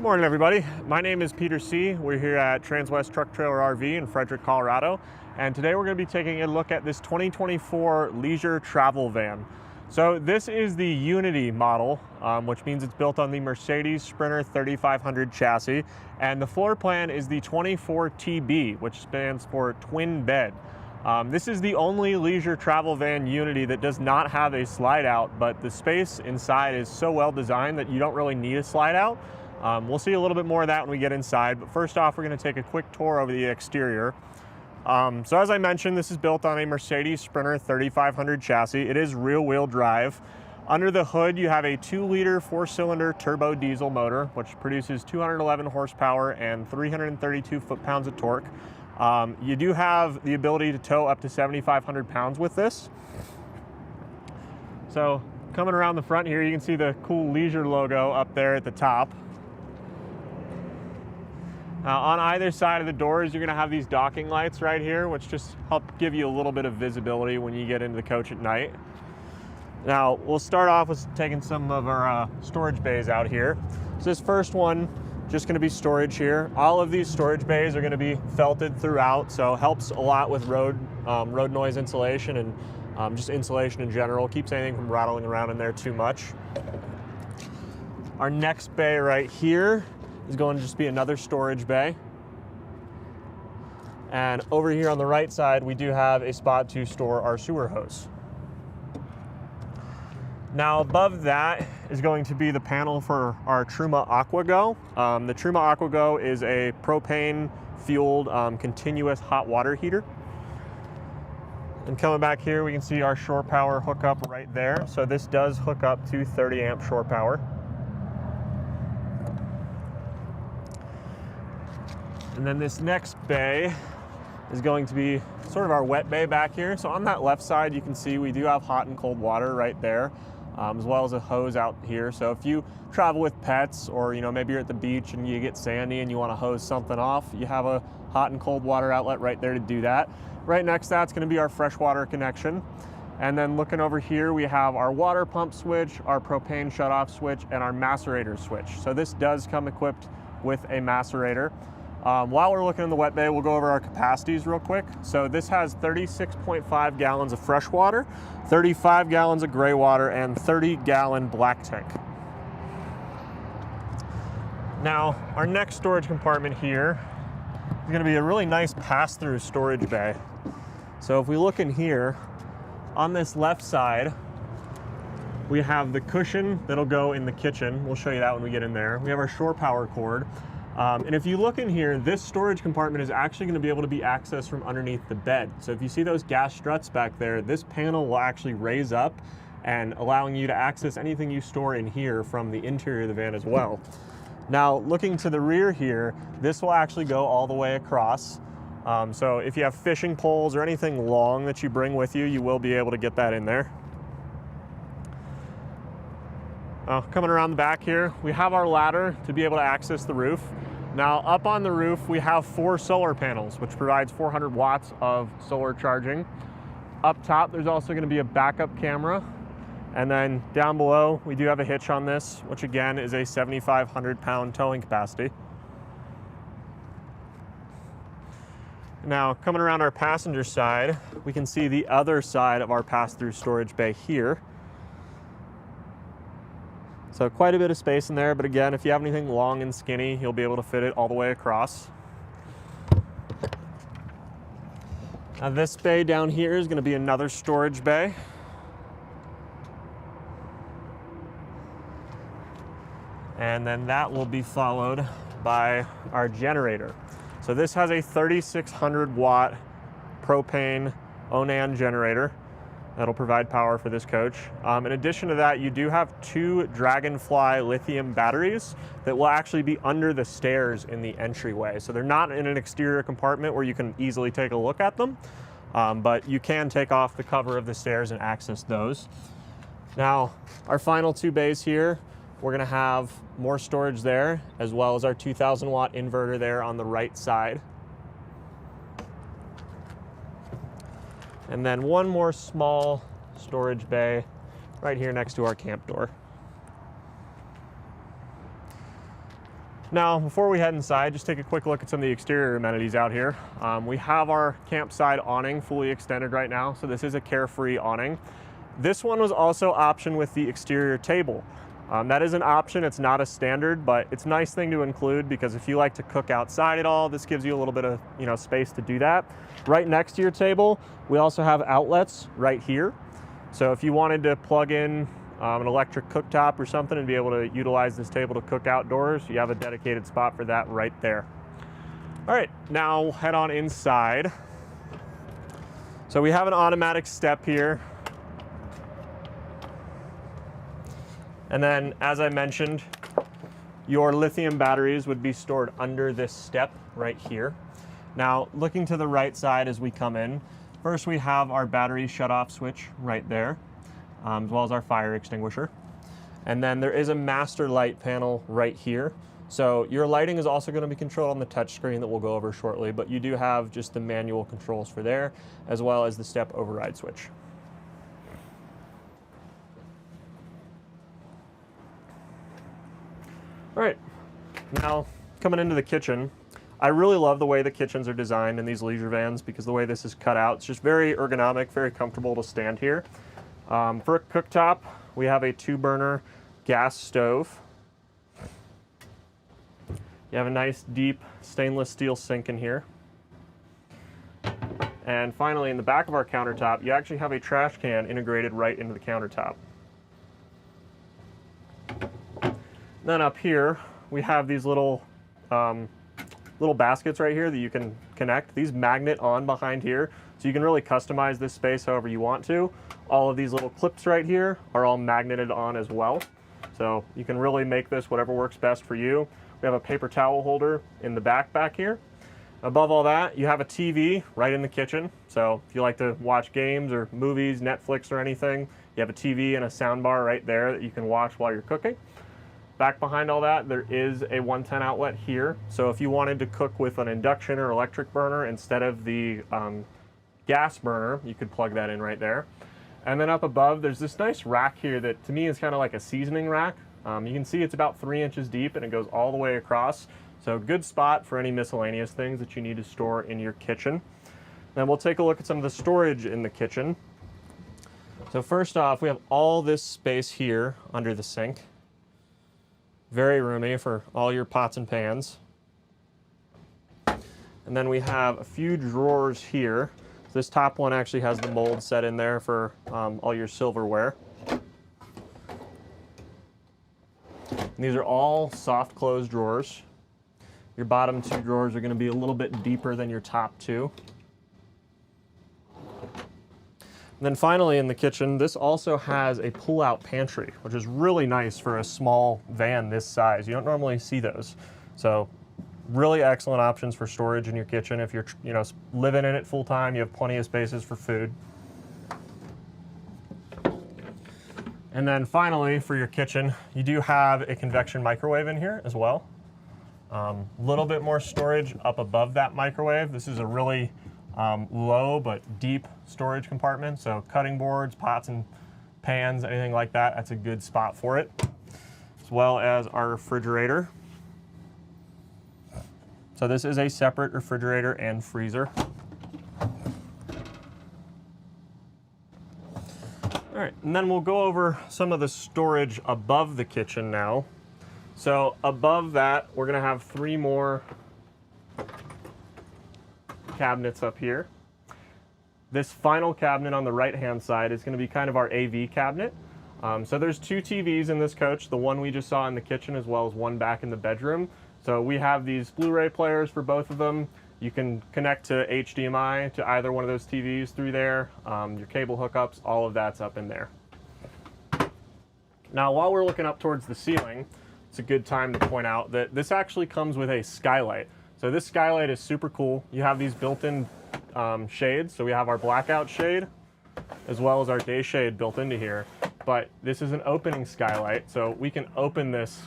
Morning, everybody. My name is Peter C. We're here at Transwest Truck Trailer RV in Frederick, Colorado. And today we're going to be taking a look at this 2024 leisure travel van. So this is the Unity model, which means it's built on the Mercedes Sprinter 3500 chassis. And the floor plan is the 24TB, which stands for twin bed. This is the only leisure travel van Unity that does not have a slide out, but the space inside is so well designed that you don't really need a slide out. We'll see a little bit more of that when we get inside, but first off, we're going to take a quick tour over the exterior. So as I mentioned, this is built on a Mercedes Sprinter 3500 chassis. It is rear-wheel drive. Under the hood, you have a 2-liter 4-cylinder turbo diesel motor, which produces 211 horsepower and 332 foot-pounds of torque. You do have the ability to tow up to 7,500 pounds with this. So coming around the front here, you can see the cool leisure logo up there at the top. Now, on either side of the doors, you're going to have these docking lights right here, which just help give you a little bit of visibility when you get into the coach at night. Now, we'll start off with taking some of our storage bays out here. So this first one, just going to be storage here. All of these storage bays are going to be felted throughout, so helps a lot with road noise insulation and just insulation in general. Keeps anything from rattling around in there too much. Our next bay right here is going to just be another storage bay. And over here on the right side, we do have a spot to store our sewer hose. Now above that is going to be the panel for our Truma AquaGo. The Truma AquaGo is a propane fueled continuous hot water heater. And coming back here, we can see our shore power hookup right there. So this does hook up to 30 amp shore power. And then this next bay is going to be sort of our wet bay back here. So on that left side, you can see we do have hot and cold water right there, as well as a hose out here. So if you travel with pets, or maybe you're at the beach and you get sandy and you want to hose something off, you have a hot and cold water outlet right there to do that. Right next to that's going to be our freshwater connection. And then looking over here, we have our water pump switch, our propane shutoff switch, and our macerator switch. So this does come equipped with a macerator. While we're looking in the wet bay, we'll go over our capacities real quick. So this has 36.5 gallons of fresh water, 35 gallons of gray water, and 30-gallon black tank. Now, our next storage compartment here is going to be a really nice pass-through storage bay. So if we look in here, on this left side, we have the cushion that'll go in the kitchen. We'll show you that when we get in there. We have our shore power cord. And if you look in here, this storage compartment is actually going to be able to be accessed from underneath the bed. So if you see those gas struts back there, this panel will actually raise up and allowing you to access anything you store in here from the interior of the van as well. Now, looking to the rear here, this will actually go all the way across. So if you have fishing poles or anything long that you bring with you, you will be able to get that in there. Coming around the back here, we have our ladder to be able to access the roof. Now up on the roof, we have 4 solar panels, which provides 400 watts of solar charging. Up top, there's also going to be a backup camera. And then down below, we do have a hitch on this, which again is a 7,500 pound towing capacity. Now coming around our passenger side, we can see the other side of our pass-through storage bay here. So quite a bit of space in there, but again, if you have anything long and skinny, you'll be able to fit it all the way across. Now this bay down here is going to be another storage bay. And then that will be followed by our generator. So this has a 3,600 watt propane Onan generator that'll provide power for this coach. In addition to that, you do have 2 Dragonfly lithium batteries that will actually be under the stairs in the entryway. So they're not in an exterior compartment where you can easily take a look at them, but you can take off the cover of the stairs and access those. Now, our final 2 bays here, we're gonna have more storage there, as well as our 2,000 watt inverter there on the right side. And then one more small storage bay right here next to our camp door. Now, before we head inside, just take a quick look at some of the exterior amenities out here. We have our campsite awning fully extended right now, so this is a carefree awning. This one was also optioned with the exterior table. That is an option, it's not a standard, but it's a nice thing to include because if you like to cook outside at all, this gives you a little bit of space to do that. Right next to your table, we also have outlets right here. So if you wanted to plug in an electric cooktop or something and be able to utilize this table to cook outdoors, you have a dedicated spot for that right there. All right, now head on inside. So we have an automatic step here. And then, as I mentioned, your lithium batteries would be stored under this step right here. Now, looking to the right side as we come in, first we have our battery shutoff switch right there, as well as our fire extinguisher. And then there is a master light panel right here. So your lighting is also going to be controlled on the touch screen that we'll go over shortly, but you do have just the manual controls for there, as well as the step override switch. All right, now coming into the kitchen, I really love the way the kitchens are designed in these leisure vans because the way this is cut out, it's just very ergonomic, very comfortable to stand here. For a cooktop, we have a 2-burner gas stove. You have a nice deep stainless steel sink in here. And finally, in the back of our countertop, you actually have a trash can integrated right into the countertop. Then up here, we have these little baskets right here that you can connect. These magnet on behind here, so you can really customize this space however you want to. All of these little clips right here are all magneted on as well. So you can really make this whatever works best for you. We have a paper towel holder in the back here. Above all that, you have a TV right in the kitchen. So if you like to watch games or movies, Netflix or anything, you have a TV and a sound bar right there that you can watch while you're cooking. Back behind all that, there is a 110 outlet here. So if you wanted to cook with an induction or electric burner instead of the gas burner, you could plug that in right there. And then up above, there's this nice rack here that to me is kind of like a seasoning rack. You can see it's about 3 inches deep and it goes all the way across. So good spot for any miscellaneous things that you need to store in your kitchen. Then we'll take a look at some of the storage in the kitchen. So first off, we have all this space here under the sink. Very roomy for all your pots and pans. And then we have a few drawers here. This top one actually has the mold set in there for all your silverware. And these are all soft close drawers. Your bottom 2 drawers are going to be a little bit deeper than your top 2. And then finally in the kitchen, this also has a pull-out pantry, which is really nice for a small van this size. You don't normally see those. So really excellent options for storage in your kitchen. If you're living in it full time, you have plenty of spaces for food. And then finally for your kitchen, you do have a convection microwave in here as well. Little bit more storage up above that microwave. This is a really low but deep storage compartment, so cutting boards, pots and pans, anything like that, that's a good spot for it, as well as our refrigerator. So this is a separate refrigerator and freezer. All right, and then we'll go over some of the storage above the kitchen now. So above that, we're gonna have 3 more cabinets up here. This final cabinet on the right-hand side is going to be kind of our AV cabinet. So there's 2 TVs in this coach, the one we just saw in the kitchen as well as one back in the bedroom. So we have these Blu-ray players for both of them. You can connect to HDMI to either one of those TVs through there. Your cable hookups, all of that's up in there. Now while we're looking up towards the ceiling, it's a good time to point out that this actually comes with a skylight. So this skylight is super cool. You have these built-in shades. So we have our blackout shade as well as our day shade built into here. But this is an opening skylight, so we can open this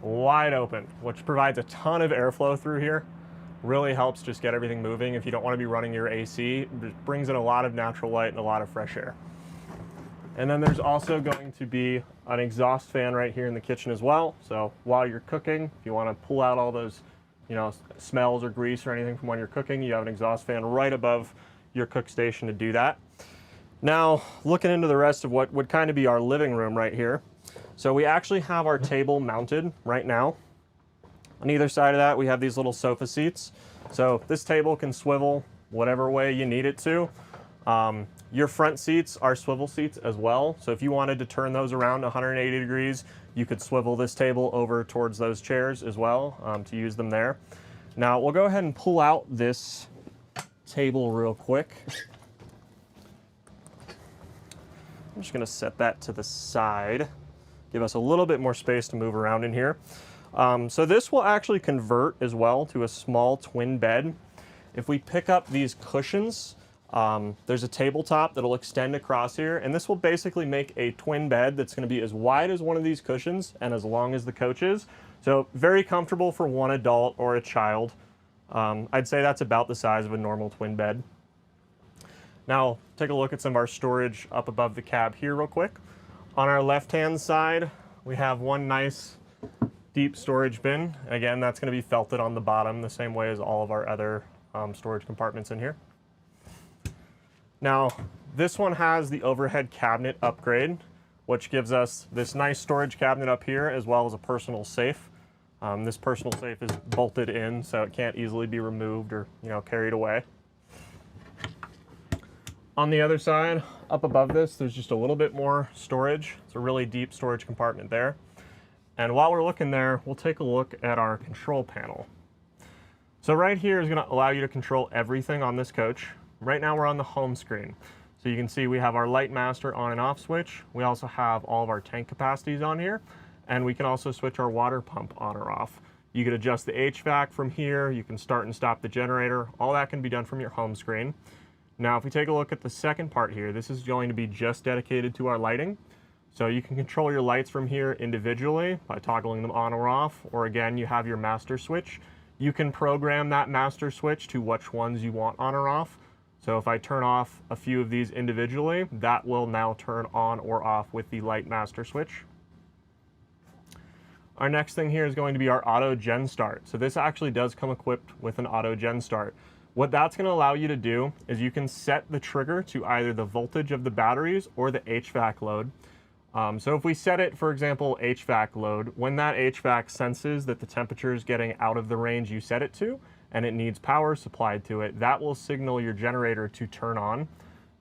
wide open, which provides a ton of airflow through here. Really helps just get everything moving. If you don't want to be running your AC, it brings in a lot of natural light and a lot of fresh air. And then there's also going to be an exhaust fan right here in the kitchen as well. So while you're cooking, if you want to pull out all those, smells or grease or anything from when you're cooking, you have an exhaust fan right above your cook station to do that. Now, looking into the rest of what would kind of be our living room right here. So we actually have our table mounted right now. On either side of that, we have these little sofa seats. So this table can swivel whatever way you need it to. Your front seats are swivel seats as well. So if you wanted to turn those around 180 degrees, you could swivel this table over towards those chairs as well to use them there. Now we'll go ahead and pull out this table real quick. I'm just gonna set that to the side, give us a little bit more space to move around in here. So this will actually convert as well to a small twin bed. If we pick up these cushions, there's a tabletop that'll extend across here, and this will basically make a twin bed that's going to be as wide as one of these cushions and as long as the coach is. So very comfortable for one adult or a child. I'd say that's about the size of a normal twin bed. Now, take a look at some of our storage up above the cab here real quick. On our left-hand side, we have one nice deep storage bin. Again, that's going to be felted on the bottom the same way as all of our other storage compartments in here. Now, this one has the overhead cabinet upgrade, which gives us this nice storage cabinet up here as well as a personal safe. This personal safe is bolted in, so it can't easily be removed or carried away. On the other side, up above this, there's just a little bit more storage. It's a really deep storage compartment there. And while we're looking there, we'll take a look at our control panel. So right here is going to allow you to control everything on this coach. Right now we're on the home screen. So you can see we have our light master on and off switch. We also have all of our tank capacities on here. And we can also switch our water pump on or off. You can adjust the HVAC from here. You can start and stop the generator. All that can be done from your home screen. Now, if we take a look at the second part here, this is going to be just dedicated to our lighting. So you can control your lights from here individually by toggling them on or off, or again, you have your master switch. You can program that master switch to which ones you want on or off. So if I turn off a few of these individually, that will now turn on or off with the light master switch. Our next thing here is going to be our auto gen start. So this actually does come equipped with an auto gen start. What that's going to allow you to do is you can set the trigger to either the voltage of the batteries or the HVAC load. So if we set it, for example, HVAC load, when that HVAC senses that the temperature is getting out of the range you set it to and it needs power supplied to it, that will signal your generator to turn on.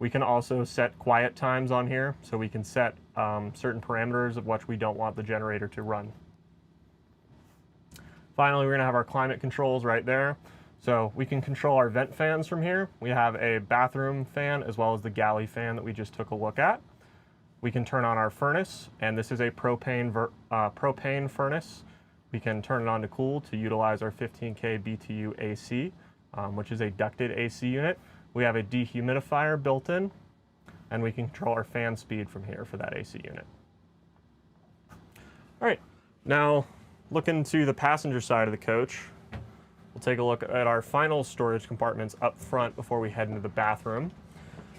We can also set quiet times on here, so we can set certain parameters of which we don't want the generator to run. Finally, we're going to have our climate controls right there. So we can control our vent fans from here. We have a bathroom fan as well as the galley fan that we just took a look at. We can turn on our furnace, and this is a propane furnace. We can turn it on to cool to utilize our 15K BTU AC, which is a ducted AC unit. We have a dehumidifier built in, and we can control our fan speed from here for that AC unit. All right, now looking to the passenger side of the coach, we'll take a look at our final storage compartments up front before we head into the bathroom.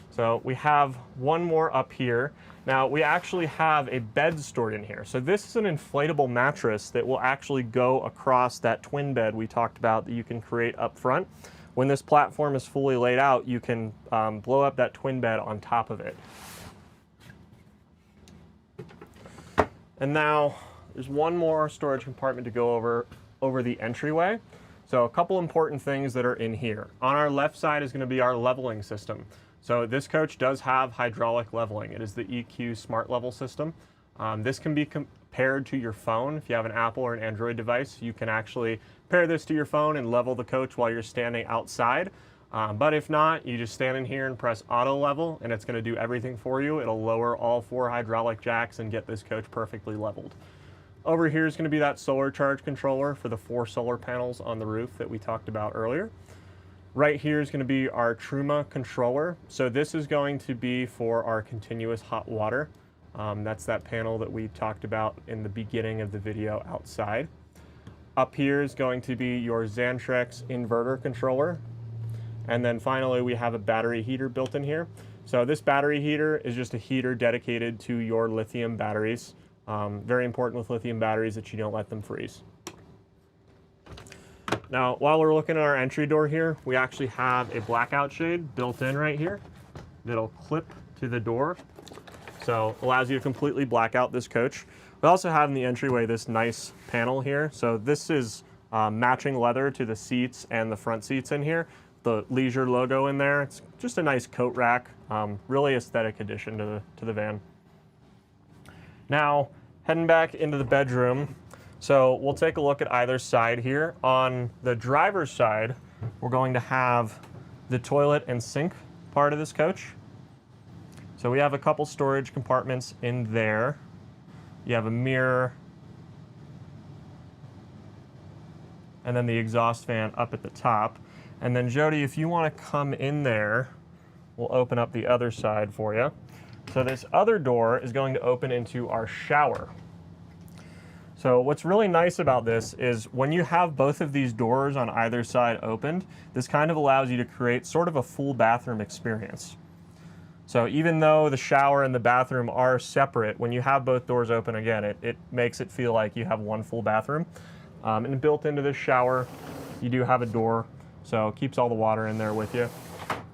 So we have one more up here. Now we actually have a bed stored in here. So this is an inflatable mattress that will actually go across that twin bed we talked about that you can create up front. When this platform is fully laid out, you can blow up that twin bed on top of it. And now there's one more storage compartment to go over the entryway. So a couple important things that are in here. On our left side is going to be our leveling system. So this coach does have hydraulic leveling. It is the EQ Smart Level system. This can be compared to your phone. If you have an Apple or an Android device, you can actually pair this to your phone and level the coach while you're standing outside. But if not, you just stand in here and press auto level, and it's going to do everything for you. It'll lower all 4 hydraulic jacks and get this coach perfectly leveled. Over here is going to be that solar charge controller for the 4 solar panels on the roof that we talked about earlier. Right here is going to be our Truma controller. So this is going to be for our continuous hot water. That's that panel that we talked about in the beginning of the video outside. Up here is going to be your Xantrex inverter controller. And then finally we have a battery heater built in here. So this battery heater is just a heater dedicated to your lithium batteries. Very important with lithium batteries that you don't let them freeze. Now, while we're looking at our entry door here, we actually have a blackout shade built in right here that'll clip to the door. So allows you to completely black out this coach. We also have in the entryway this nice panel here. So this is matching leather to the seats and the front seats in here. The Leisure logo in there. It's just a nice coat rack. Really aesthetic addition to the van. Now, heading back into the bedroom. So we'll take a look at either side here. On the driver's side, we're going to have the toilet and sink part of this coach. So we have a couple storage compartments in there. You have a mirror, and then the exhaust fan up at the top. And then Jody, if you want to come in there, we'll open up the other side for you. So this other door is going to open into our shower. So what's really nice about this is when you have both of these doors on either side opened, this kind of allows you to create sort of a full bathroom experience. So even though the shower and the bathroom are separate, when you have both doors open, again, it makes it feel like you have one full bathroom. And built into this shower, you do have a door, so it keeps all the water in there with you.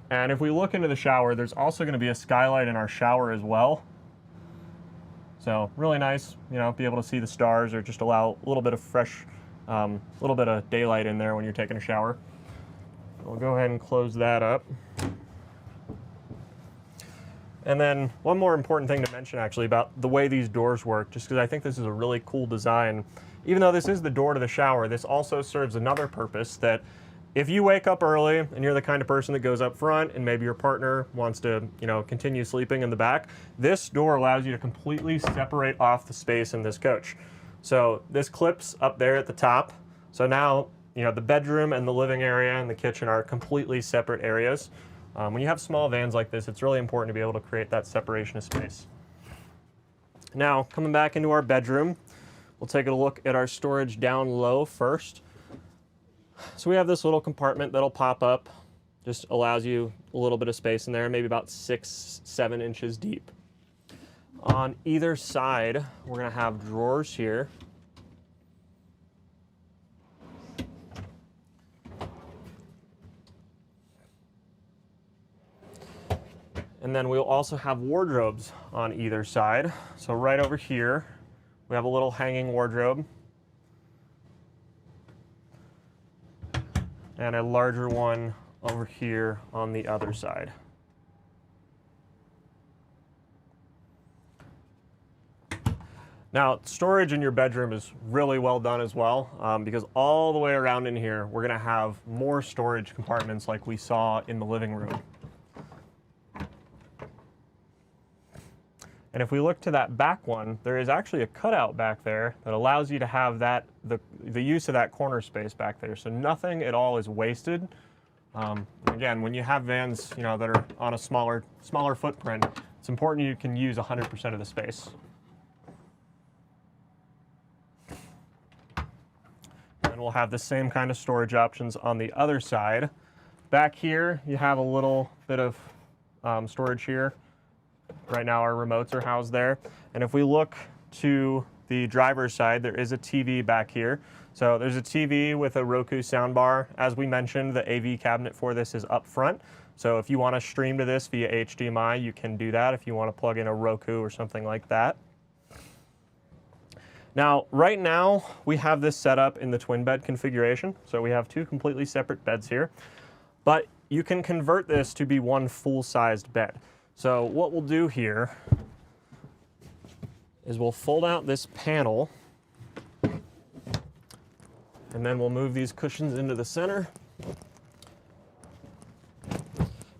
And if we look into the shower, there's also going to be a skylight in our shower as well. So really nice, you know, be able to see the stars or just allow a little bit of fresh, little bit of daylight in there when you're taking a shower. We'll go ahead and close that up. And then one more important thing to mention actually about the way these doors work, just because I think this is a really cool design. Even though this is the door to the shower, this also serves another purpose that if you wake up early and you're the kind of person that goes up front and maybe your partner wants to, you know, continue sleeping in the back, this door allows you to completely separate off the space in this coach. So this clips up there at the top. So now, you know, the bedroom and the living area and the kitchen are completely separate areas. When you have small vans like this, it's really important to be able to create that separation of space. Now, coming back into our bedroom, we'll take a look at our storage down low first. So we have this little compartment that'll pop up, just allows you a little bit of space in there, maybe about 6-7 inches deep. On either side, we're gonna have drawers here. And then we'll also have wardrobes on either side. So right over here, we have a little hanging wardrobe and a larger one over here on the other side. Now, storage in your bedroom is really well done as well, because all the way around in here, we're gonna have more storage compartments like we saw in the living room. And if we look to that back one, there is actually a cutout back there that allows you to have that the use of that corner space back there. So nothing at all is wasted. Again, when you have vans, you know, that are on a smaller footprint, it's important you can use 100% of the space. And we'll have the same kind of storage options on the other side. Back here, you have a little bit of storage here. Right now our remotes are housed there. And if we look to the driver's side, there is a TV back here. So there's a TV with a Roku soundbar. As we mentioned, the AV cabinet for this is up front. So if you want to stream to this via HDMI, you can do that if you want to plug in a Roku or something like that. Now, right now, we have this set up in the twin bed configuration. So we have two completely separate beds here. But you can convert this to be one full-sized bed. So what we'll do here is we'll fold out this panel and then we'll move these cushions into the center.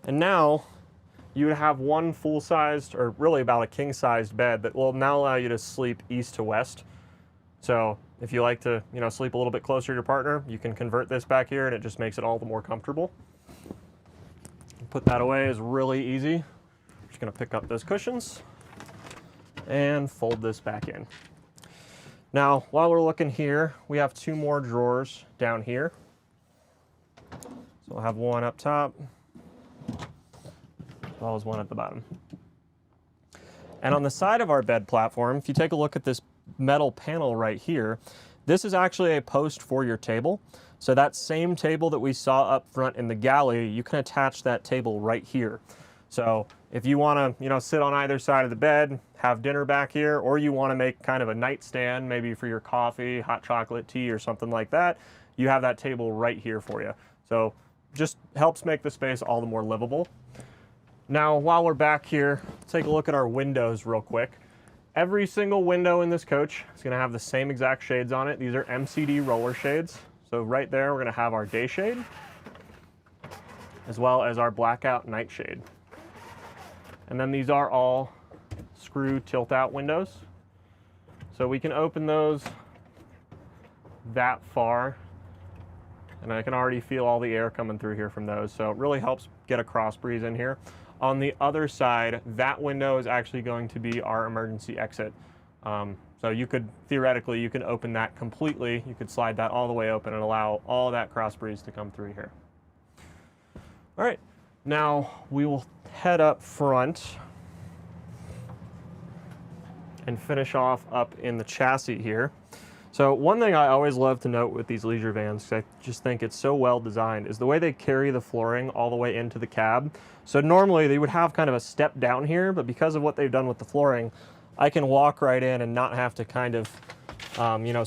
And now you would have one full-sized, or really about a king-sized bed that will now allow you to sleep east to west. So if you like to, you know, sleep a little bit closer to your partner, you can convert this back here and it just makes it all the more comfortable. Put that away is really easy. Just gonna pick up those cushions and fold this back in. Now, while we're looking here, we have two more drawers down here. So we'll have one up top well as one at the bottom. And on the side of our bed platform, if you take a look at this metal panel right here, this is actually a post for your table. So that same table that we saw up front in the galley, you can attach that table right here. So if you want to, sit on either side of the bed, have dinner back here, or you want to make kind of a nightstand, maybe for your coffee, hot chocolate, tea, or something like that, you have that table right here for you. So just helps make the space all the more livable. Now, while we're back here, let's take a look at our windows real quick. Every single window in this coach is going to have the same exact shades on it. These are MCD roller shades. So right there, we're going to have our day shade, as well as our blackout night shade. And then these are all screw tilt-out windows. So we can open those that far, and I can already feel all the air coming through here from those. So it really helps get a cross breeze in here. On the other side, that window is actually going to be our emergency exit. So you could, theoretically, you can open that completely. You could slide that all the way open and allow all that cross breeze to come through here. All right, now we will head up front and finish off up in the chassis here. So one thing I always love to note with these leisure vans, because I just think it's so well designed, is the way they carry the flooring all the way into the cab. So normally they would have kind of a step down here, but because of what they've done with the flooring, I can walk right in and not have to kind of,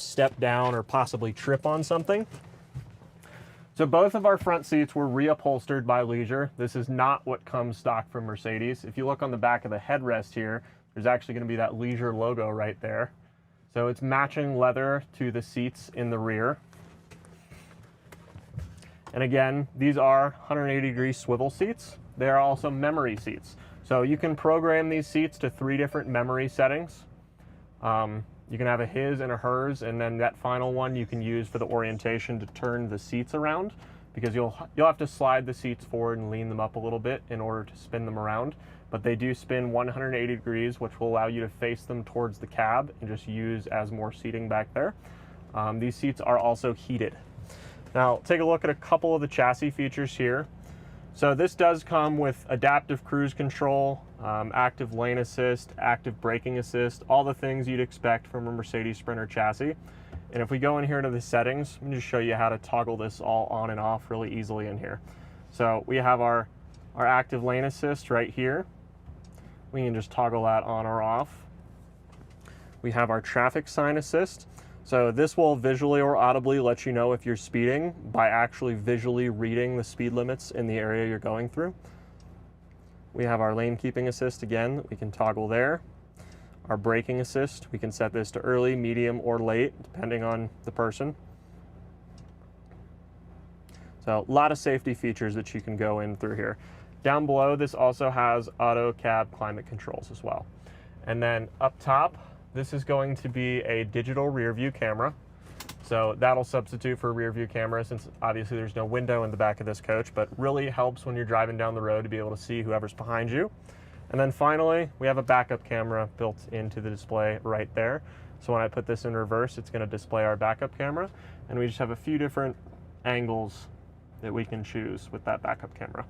step down or possibly trip on something. So both of our front seats were reupholstered by Leisure. This is not what comes stock from Mercedes. If you look on the back of the headrest here, there's actually going to be that Leisure logo right there. So it's matching leather to the seats in the rear. And again, these are 180-degree swivel seats. They are also memory seats. So you can program these seats to 3 different memory settings. You can have a his and a hers, and then that final one you can use for the orientation to turn the seats around, because you'll have to slide the seats forward and lean them up a little bit in order to spin them around. But they do spin 180 degrees, which will allow you to face them towards the cab and just use as more seating back there. These seats are also heated. Now, take a look at a couple of the chassis features here. So this does come with adaptive cruise control, active lane assist, active braking assist, all the things you'd expect from a Mercedes Sprinter chassis. And if we go in here to the settings, let me just show you how to toggle this all on and off really easily in here. So we have our active lane assist right here. We can just toggle that on or off. We have our traffic sign assist. So this will visually or audibly let you know if you're speeding by actually visually reading the speed limits in the area you're going through. We have our lane keeping assist again that we can toggle there. Our braking assist, we can set this to early, medium, or late, depending on the person. So a lot of safety features that you can go in through here. Down below, this also has auto cab climate controls as well. And then up top, this is going to be a digital rear view camera. So that'll substitute for a rear view camera, since obviously there's no window in the back of this coach, but really helps when you're driving down the road to be able to see whoever's behind you. And then finally, we have a backup camera built into the display right there. So when I put this in reverse, it's going to display our backup camera. And we just have a few different angles that we can choose with that backup camera.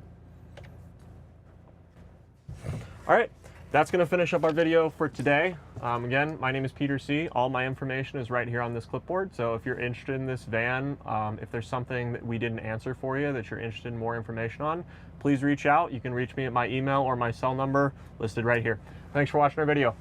All right, that's going to finish up our video for today. Again, my name is Peter C. All my information is right here on this clipboard. So if you're interested in this van, if there's something that we didn't answer for you that you're interested in more information on, please reach out. You can reach me at my email or my cell number listed right here. Thanks for watching our video.